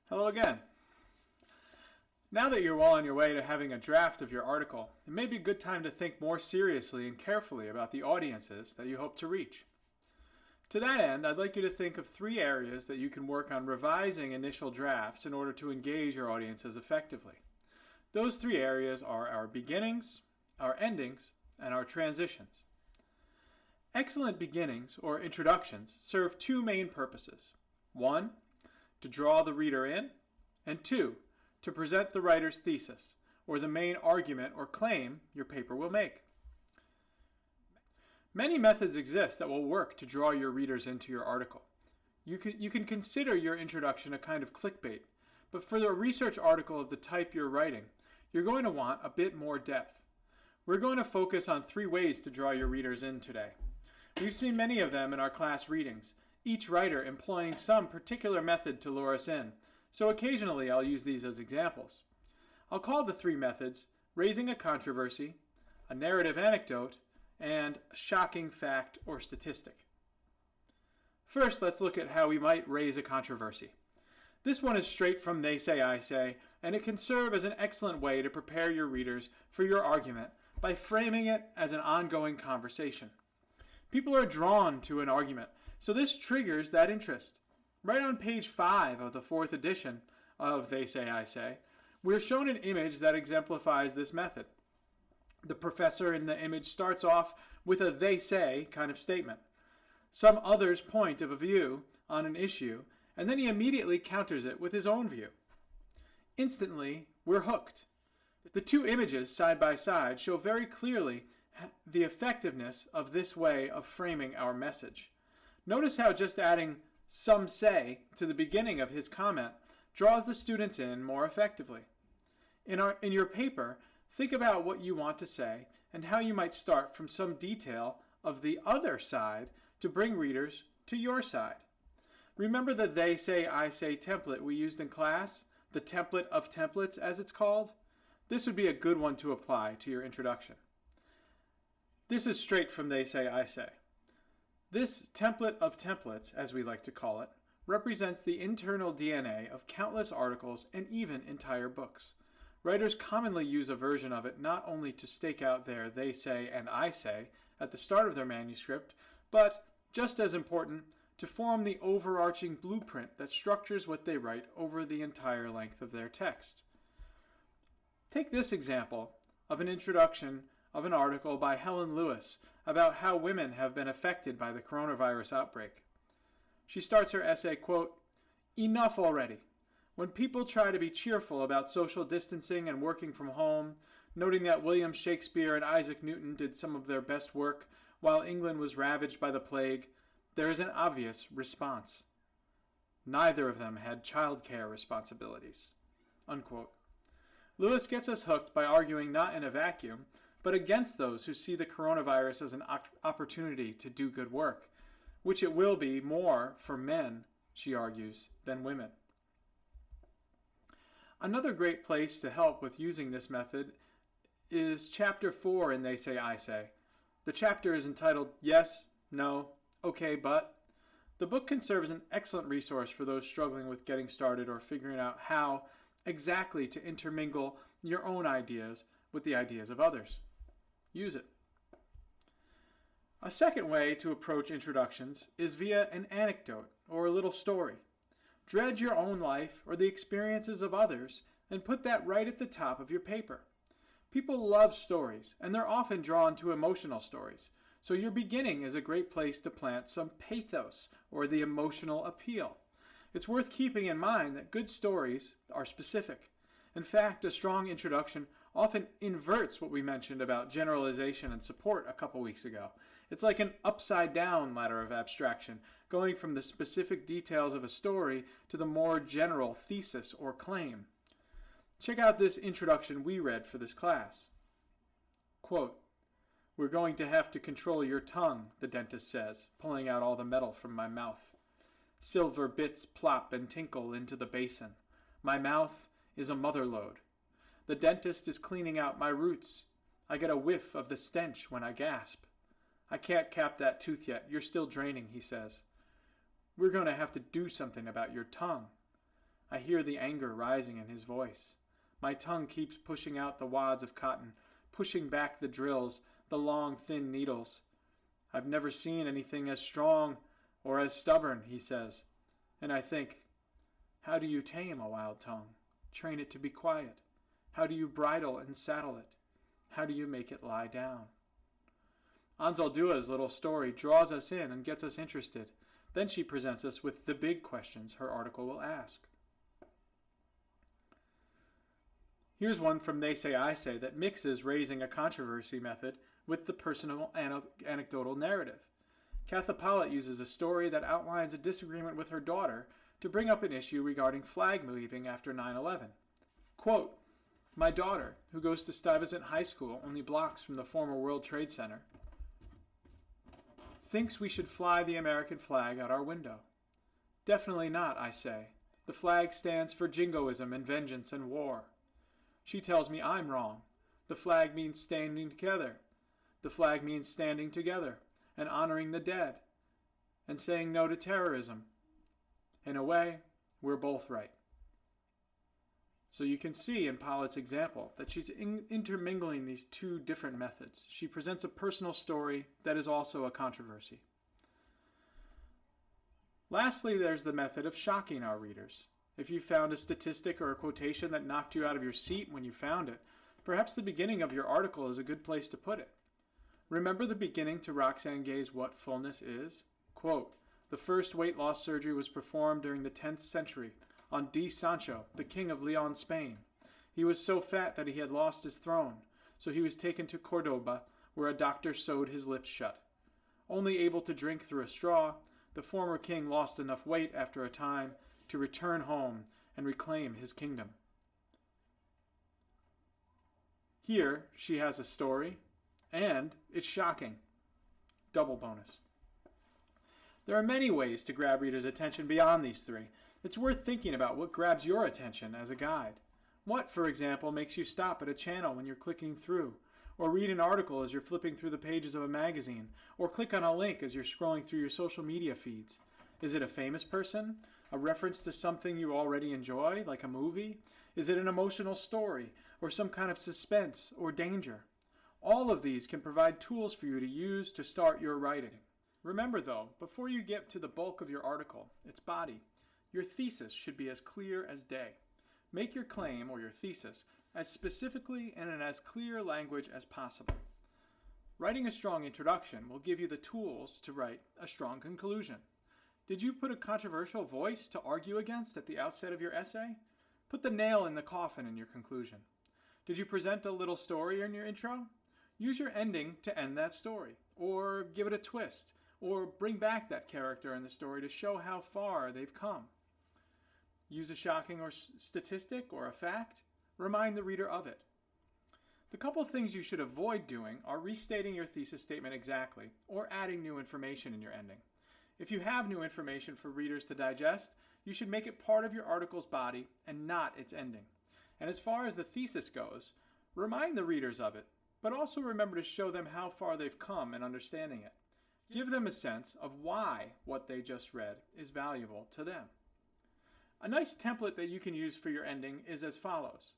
Hello again. Now that you're well on your way to having a draft of your article, it may be a good time to think more seriously and carefully about the audiences that you hope to reach. To that end, I'd like you to think of 3 areas that you can work on revising initial drafts in order to engage your audiences effectively. Those 3 areas are our beginnings, our endings, and our transitions. Excellent beginnings, or introductions, serve 2 main purposes. 1, to draw the reader in, and 2, to present the writer's thesis, or the main argument or claim your paper will make. Many methods exist that will work to draw your readers into your article. You can consider your introduction a kind of clickbait, but for a research article of the type you're writing, you're going to want a bit more depth. We're going to focus on 3 ways to draw your readers in today. We've seen many of them in our class readings, each writer employing some particular method to lure us in, so occasionally I'll use these as examples. I'll call the 3 methods raising a controversy, a narrative anecdote, and a shocking fact or statistic. First, let's look at how we might raise a controversy. This one is straight from They Say, I Say, and it can serve as an excellent way to prepare your readers for your argument by framing it as an ongoing conversation. People are drawn to an argument, so this triggers that interest. Right on page 5 of the 4th edition of They Say, I Say, we're shown an image that exemplifies this method. The professor in the image starts off with a they say kind of statement, some other's point of view on an issue, and then he immediately counters it with his own view. Instantly, we're hooked. The 2 images side by side show very clearly the effectiveness of this way of framing our message. Notice how just adding some say to the beginning of his comment draws the students in more effectively. In your paper, think about what you want to say and how you might start from some detail of the other side to bring readers to your side. Remember the They Say, I Say template we used in class, the template of templates as it's called? This would be a good one to apply to your introduction. This is straight from They Say, I Say. This template of templates, as we like to call it, represents the internal DNA of countless articles and even entire books. Writers commonly use a version of it not only to stake out their they say and I say at the start of their manuscript, but, just as important, to form the overarching blueprint that structures what they write over the entire length of their text. Take this example of an introduction of an article by Helen Lewis about how women have been affected by the coronavirus outbreak. She starts her essay, quote, "Enough already. When people try to be cheerful about social distancing and working from home, noting that William Shakespeare and Isaac Newton did some of their best work while England was ravaged by the plague, there is an obvious response. Neither of them had childcare responsibilities." Unquote. Lewis gets us hooked by arguing not in a vacuum, but against those who see the coronavirus as an opportunity to do good work, which it will be more for men, she argues, than women. Another great place to help with using this method is Chapter 4 in They Say, I Say. The chapter is entitled Yes, No, Okay, But. The book can serve as an excellent resource for those struggling with getting started or figuring out how exactly to intermingle your own ideas with the ideas of others. Use it. A second way to approach introductions is via an anecdote or a little story. Dredge your own life or the experiences of others and put that right at the top of your paper. People love stories, and they're often drawn to emotional stories, so your beginning is a great place to plant some pathos or the emotional appeal. It's worth keeping in mind that good stories are specific. In fact, a strong introduction often inverts what we mentioned about generalization and support a couple weeks ago. It's like an upside-down ladder of abstraction, going from the specific details of a story to the more general thesis or claim. Check out this introduction we read for this class. Quote, "We're going to have to control your tongue," the dentist says, pulling out all the metal from my mouth. Silver bits plop and tinkle into the basin. My mouth is a mother lode. The dentist is cleaning out my roots. I get a whiff of the stench when I gasp. "I can't cap that tooth yet. You're still draining," he says. "We're going to have to do something about your tongue." I hear the anger rising in his voice. My tongue keeps pushing out the wads of cotton, pushing back the drills, the long, thin needles. I've never seen anything as strong or as stubborn, he says. And I think, how do you tame a wild tongue? Train it to be quiet. How do you bridle and saddle it? How do you make it lie down? Anzaldua's little story draws us in and gets us interested. Then she presents us with the big questions her article will ask. Here's one from They Say I Say that mixes raising a controversy method with the personal anecdotal narrative. Katha Pollitt uses a story that outlines a disagreement with her daughter to bring up an issue regarding flag waving after 9/11. Quote, my daughter, who goes to Stuyvesant High School only blocks from the former World Trade Center, thinks we should fly the American flag out our window. Definitely not, I say. The flag stands for jingoism and vengeance and war. She tells me I'm wrong. The flag means standing together. The flag means standing together and honoring the dead and saying no to terrorism. In a way, we're both right. So you can see in Pollitt's example that she's intermingling these two different methods. She presents a personal story that is also a controversy. Lastly, there's the method of shocking our readers. If you found a statistic or a quotation that knocked you out of your seat when you found it, perhaps the beginning of your article is a good place to put it. Remember the beginning to Roxane Gay's What Fullness Is? Quote, the first weight loss surgery was performed during the 10th century on D. Sancho, the king of Leon, Spain. He was so fat that he had lost his throne, so he was taken to Cordoba, where a doctor sewed his lips shut. Only able to drink through a straw, the former king lost enough weight after a time to return home and reclaim his kingdom. Here, she has a story, and it's shocking. Double bonus. There are many ways to grab readers' attention beyond these three. It's worth thinking about what grabs your attention as a guide. What, for example, makes you stop at a channel when you're clicking through, or read an article as you're flipping through the pages of a magazine, or click on a link as you're scrolling through your social media feeds? Is it a famous person? A reference to something you already enjoy, like a movie? Is it an emotional story, or some kind of suspense or danger? All of these can provide tools for you to use to start your writing. Remember though, before you get to the bulk of your article, its body, your thesis should be as clear as day. Make your claim or your thesis as specifically and in as clear language as possible. Writing a strong introduction will give you the tools to write a strong conclusion. Did you put a controversial voice to argue against at the outset of your essay? Put the nail in the coffin in your conclusion. Did you present a little story in your intro? Use your ending to end that story, or give it a twist, or bring back that character in the story to show how far they've come. Use a shocking or statistic or a fact. Remind the reader of it. The couple things you should avoid doing are restating your thesis statement exactly or adding new information in your ending. If you have new information for readers to digest, you should make it part of your article's body and not its ending. And as far as the thesis goes, remind the readers of it, but also remember to show them how far they've come in understanding it. Give them a sense of why what they just read is valuable to them. A nice template that you can use for your ending is as follows.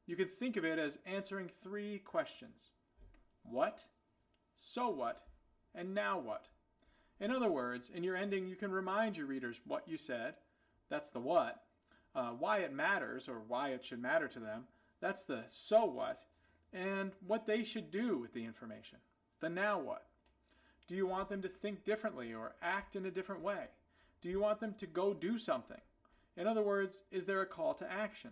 You can think of it as answering three questions. What? So what? And now what? In other words, in your ending, you can remind your readers what you said. That's the what. Why it matters or why it should matter to them. That's the so what. And what they should do with the information. The now what. Do you want them to think differently or act in a different way? Do you want them to go do something? In other words, is there a call to action?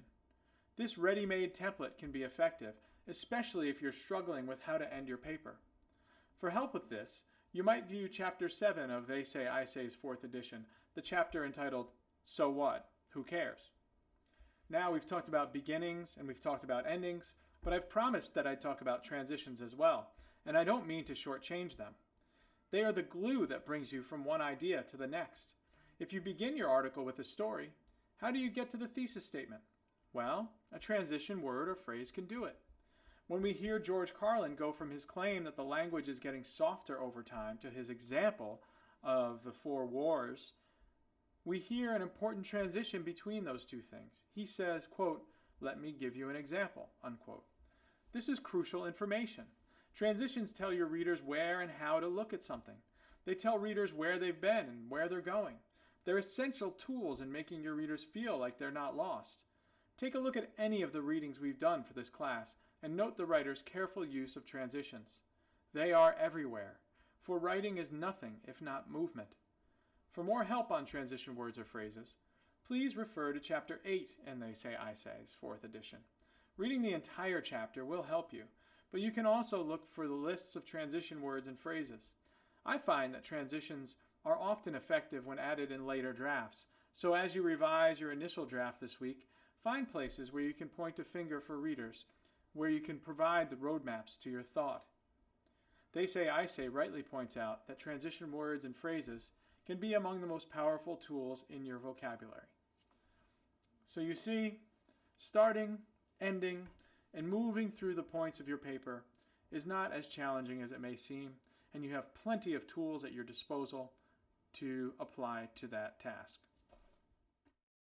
This ready-made template can be effective, especially if you're struggling with how to end your paper. For help with this, you might view Chapter 7 of They Say I Say's 4th edition, the chapter entitled, So What? Who Cares? Now we've talked about beginnings and we've talked about endings, but I've promised that I'd talk about transitions as well, and I don't mean to shortchange them. They are the glue that brings you from one idea to the next. If you begin your article with a story, how do you get to the thesis statement? Well, a transition word or phrase can do it. When we hear George Carlin go from his claim that the language is getting softer over time to his example of the 4 wars, we hear an important transition between those two things. He says, quote, "Let me give you an example," unquote. This is crucial information. Transitions tell your readers where and how to look at something. They tell readers where they've been and where they're going. They're essential tools in making your readers feel like they're not lost. Take a look at any of the readings we've done for this class and note the writer's careful use of transitions. They are everywhere, for writing is nothing if not movement. For more help on transition words or phrases, please refer to Chapter 8 in They Say, I Say's 4th edition. Reading the entire chapter will help you, but you can also look for the lists of transition words and phrases. I find that transitions are often effective when added in later drafts, so as you revise your initial draft this week, find places where you can point a finger for readers, where you can provide the roadmaps to your thought. They Say, I Say rightly points out that transition words and phrases can be among the most powerful tools in your vocabulary. So you see, starting, ending, and moving through the points of your paper is not as challenging as it may seem, and you have plenty of tools at your disposal to apply to that task.